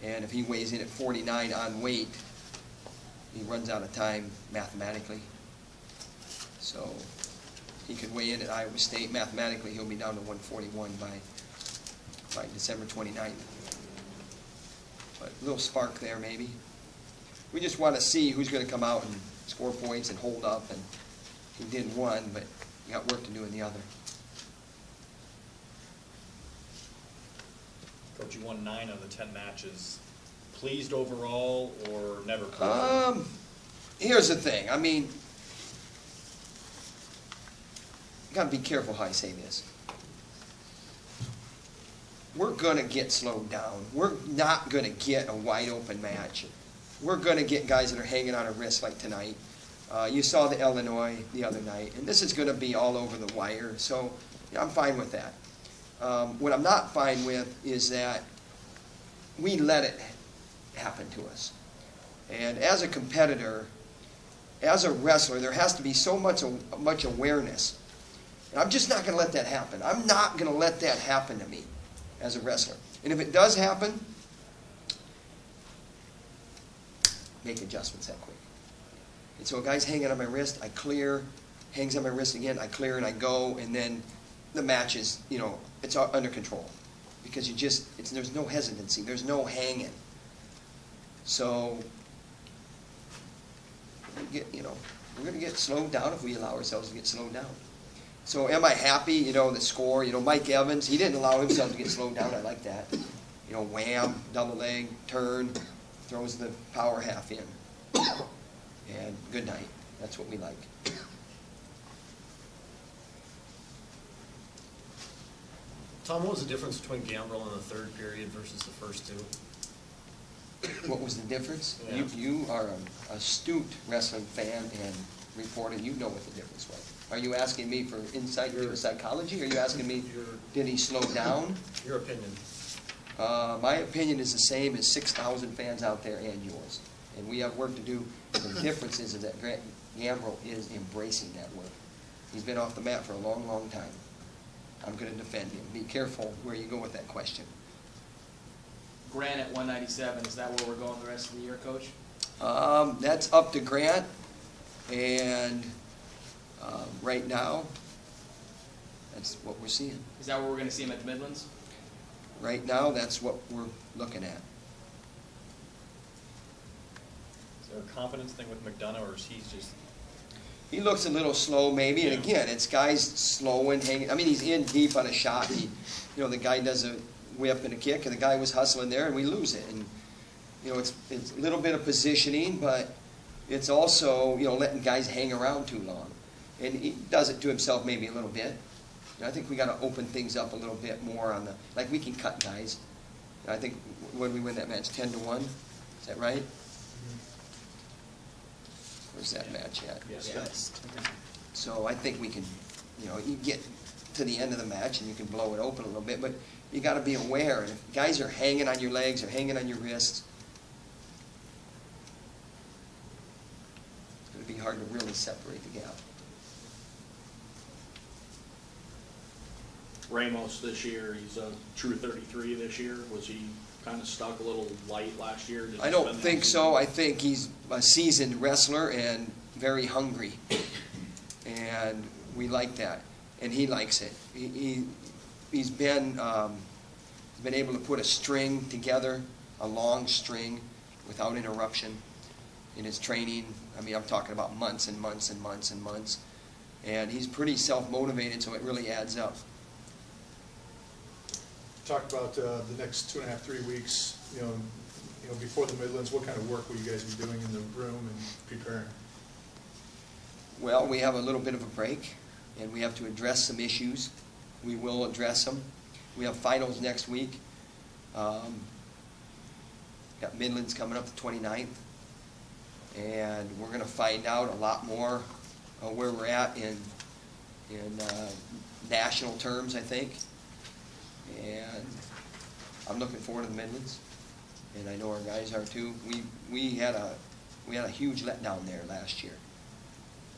And if he weighs in at 49 on weight, he runs out of time mathematically. So he could weigh in at Iowa State. Mathematically, he'll be down to 141 by December 29th. But a little spark there, maybe. We just want to see who's going to come out and score points and hold up. And he did one, but he got work to do in the other. Coach, you won 9 of the 10 matches. Pleased overall or never pleased? Here's the thing. I mean, you got to be careful how I say this. We're going to get slowed down. We're not going to get a wide open match. We're going to get guys that are hanging on a wrist like tonight. You saw the Illinois the other night, and this is going to be all over the wire. So yeah, I'm fine with that. What I'm not fine with is that we let it happen to us. And as a competitor, as a wrestler, there has to be so much awareness. And I'm just not going to let that happen. I'm not going to let that happen to me as a wrestler. And if it does happen, make adjustments that quick. And so a guy's hanging on my wrist, I clear, hangs on my wrist again, I clear and I go, and then the match is, you know, it's under control. Because there's no hesitancy, there's no hanging. So, we're going to get slowed down if we allow ourselves to get slowed down. So am I happy, the score, Mike Evans, he didn't allow himself to get slowed down, I like that. Wham, double leg, turn, throws the power half in. And good night, that's what we like. Tom, what was the difference between Gambrel in the third period versus the first two? What was the difference? Yeah. You are an astute wrestling fan and reporter. You know what the difference was. Are you asking me for insight into psychology? Or are you asking me, did he slow down? Your opinion. My opinion is the same as 6,000 fans out there and yours. And we have work to do. The difference is that Gambrel is embracing that work. He's been off the mat for a long, long time. I'm going to defend him. Be careful where you go with that question. Grant at 197, is that where we're going the rest of the year, Coach? That's up to Grant. And right now, that's what we're seeing. Is that where we're going to see him at the Midlands? Right now, that's what we're looking at. Is there a confidence thing with McDonough, or is he just... He looks a little slow, maybe, and again, it's guys slowing, hanging. I mean, he's in deep on a shot. The guy does a whip and a kick, and the guy was hustling there, and we lose it. And it's a little bit of positioning, but it's also letting guys hang around too long, and he does it to himself maybe a little bit. I think we got to open things up a little bit more on like we can cut guys. I think when we win that match 10-1, is that right? Where's that match at? Yes. So I think we can, you get to the end of the match and you can blow it open a little bit, but you got to be aware. And if guys are hanging on your legs or hanging on your wrists, it's going to be hard to really separate the gap. Ramos this year, he's a true 33 this year. Was he kind of stuck a little light last year? I don't think so. I think he's a seasoned wrestler and very hungry. And we like that. And he likes it. He's been able to put a string together, a long string, without interruption in his training. I mean, I'm talking about months and months and months and months. And he's pretty self-motivated, so it really adds up. Talk about the next 2.5, 3 weeks, before the Midlands. What kind of work will you guys be doing in the room and preparing? Well, we have a little bit of a break, and we have to address some issues. We will address them. We have finals next week. Got Midlands coming up the 29th, and we're going to find out a lot more where we're at in national terms, I think. And I'm looking forward to the Midlands, and I know our guys are too. We had a huge letdown there last year,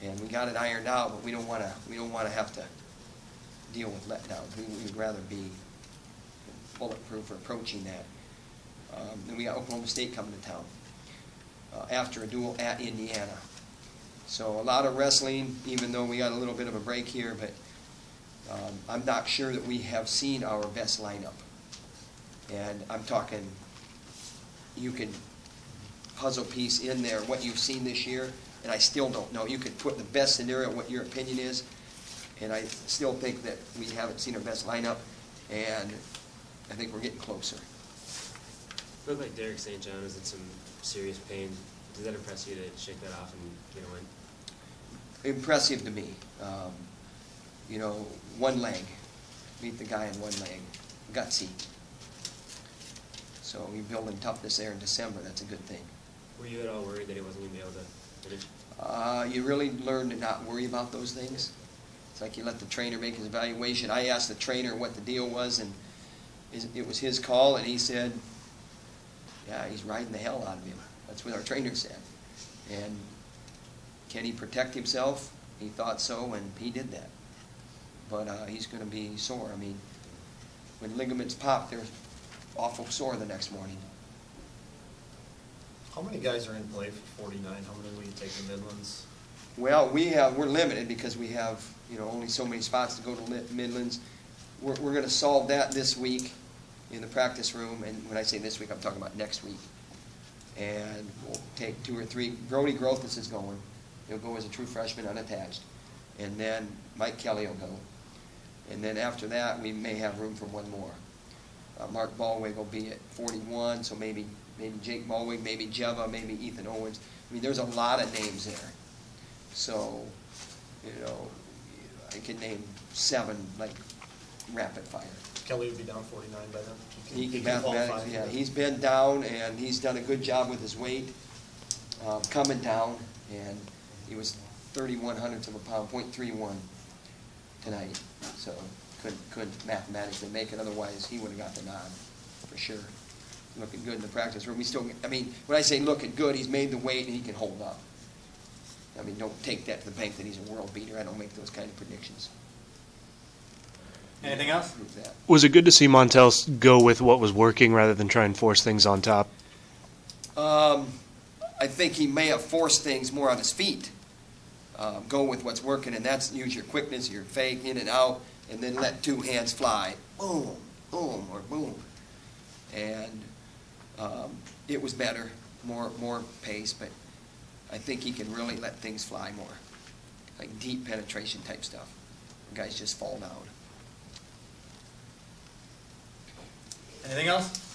and we got it ironed out. But we don't want to have to deal with letdowns. We'd rather be bulletproof for approaching that. Then we got Oklahoma State coming to town after a duel at Indiana. So a lot of wrestling, even though we got a little bit of a break here, but I'm not sure that we have seen our best lineup. And I'm talking, you could puzzle piece in there what you've seen this year, and I still don't know. You could put the best scenario, what your opinion is, and I still think that we haven't seen our best lineup, and I think we're getting closer. It looked like Derek St. John was in some serious pain. Does that impress you to shake that off and get a win? Impressive to me. You know, one leg. Beat the guy in one leg. Gutsy. So we building toughness there in December. That's a good thing. Were you at all worried that he wasn't going to be able to finish? You really learn to not worry about those things. It's like you let the trainer make his evaluation. I asked the trainer what the deal was, and it was his call, and he said, yeah, he's riding the hell out of him. That's what our trainer said. And can he protect himself? He thought so, and he did that. But he's going to be sore. I mean, when ligaments pop, they're awful sore the next morning. How many guys are in play for 49? How many will you take to Midlands? Well, we're limited because we have, you know, only so many spots to go to Midlands. We're going to solve that this week in the practice room, and when I say this week, I'm talking about next week. And we'll take 2 or 3. Brody Grothus is going. He'll go as a true freshman unattached. And then Mike Kelly will go. And then after that, we may have room for one more. Mark Ballwig will be at 41, so maybe Jake Ballwig, maybe Jeva, maybe Ethan Owens. I mean, there's a lot of names there. So, you know, I can name 7, like, rapid fire. Kelly would be down 49 by then. He can qualify. Yeah, he's been down, and he's done a good job with his weight coming down, and he was 31/100ths of a pound, .31 tonight. So couldn't mathematically make it. Otherwise, he would have got the nod for sure. Looking good in the practice room. We still, I mean, when I say looking good, he's made the weight and he can hold up. I mean, don't take that to the bank that he's a world beater. I don't make those kind of predictions. Anything else? Prove that. Was it good to see Montel go with what was working rather than try and force things on top? I think he may have forced things more on his feet. Go with what's working, and that's use your quickness, your fake, in and out, and then let 2 hands fly. Boom, boom, or boom. And it was better, more pace, but I think he can really let things fly more. Like deep penetration type stuff. Guys just fall down. Anything else?